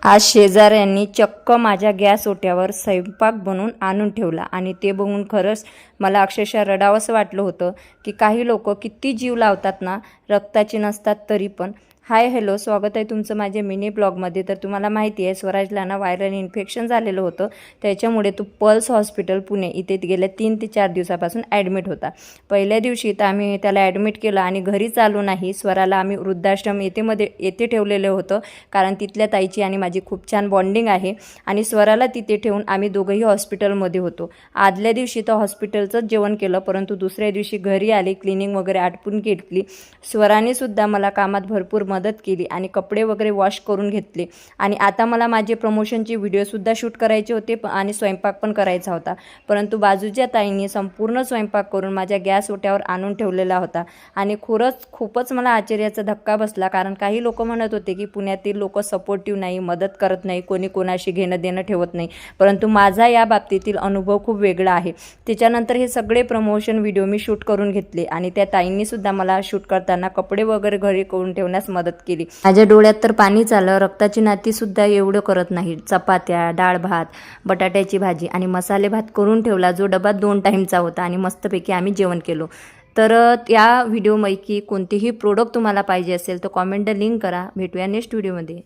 आज शेजाऱ्यांनी चक्क माझ्या गॅस ओट्यावर स्वयंपाक बनवून आणून ठेवला आणि ते बघून खरंच मला अक्षरशः रडावंसं वाटलं होतं की काही लोक किती जीव लावतात ना, रक्ताचे नसतात तरी पण. हाय हॅलो, स्वागत आहे तुमचं माझ्या मिनी ब्लॉगमध्ये. तर तुम्हाला माहिती आहे स्वराजला ना व्हायरल इन्फेक्शन झालेलं होतं, त्याच्यामुळे तो पल्स हॉस्पिटल पुणे इथे गेल्या 3 ते 4 दिवसापासून ॲडमिट होता. पहिल्या दिवशी तर आम्ही त्याला ॲडमिट केलं आणि घरीच आलो नाही. स्वराला आम्ही वृद्धाश्रम येथे ठेवलेलं होतं, कारण तिथल्या ताईची आणि माझी खूप छान बॉन्डिंग आहे आणि स्वराला तिथे ठेवून आम्ही दोघंही हॉस्पिटलमध्ये होतो. आदल्या दिवशी तर हॉस्पिटलचंच जेवण केलं, परंतु दुसऱ्या दिवशी घरी आले, क्लिनिंग वगैरे आटपून घेतली. स्वराने सुद्धा मला कामात भरपूर मदत केली आणि कपडे वगैरे वॉश करून घेतले. आणि आता मला माझे प्रमोशनचे व्हिडिओसुद्धा शूट करायचे होते आणि स्वयंपाक पण करायचा होता, परंतु बाजूच्या ताईंनी संपूर्ण स्वयंपाक करून माझ्या गॅस ओट्यावर आणून ठेवलेला होता. आणि खूपच मला आश्चर्याचा धक्का बसला, कारण काही लोक म्हणत होते की पुण्यातील लोक सपोर्टिव्ह नाही, मदत करत नाही, कोणी कोणाशी घेणं देणं ठेवत नाही, परंतु माझा या बाबतीतील अनुभव खूप वेगळा आहे. त्याच्यानंतर हे सगळे प्रमोशन व्हिडिओ मी शूट करून घेतले आणि त्या ताईंनी सुद्धा मला शूट करताना कपडे वगैरे घरी करून ठेवण्यास मदत केली. माझ्या डोळ्यात तर पाणीच आलं. रक्ताची नाती सुद्धा एवढं करत नाही. चपात्या, डाळ भात, बटाट्याची भाजी आणि मसाले भात करून ठेवला, जो डबा 2 टाईमचा होता आणि मस्तपैकी आम्ही जेवण केलो. तर या व्हिडिओपैकी कोणतेही प्रोडक्ट तुम्हाला पाहिजे असेल तर कॉमेंटला लिंक करा. भेटूया नेक्स्ट व्हिडिओमध्ये.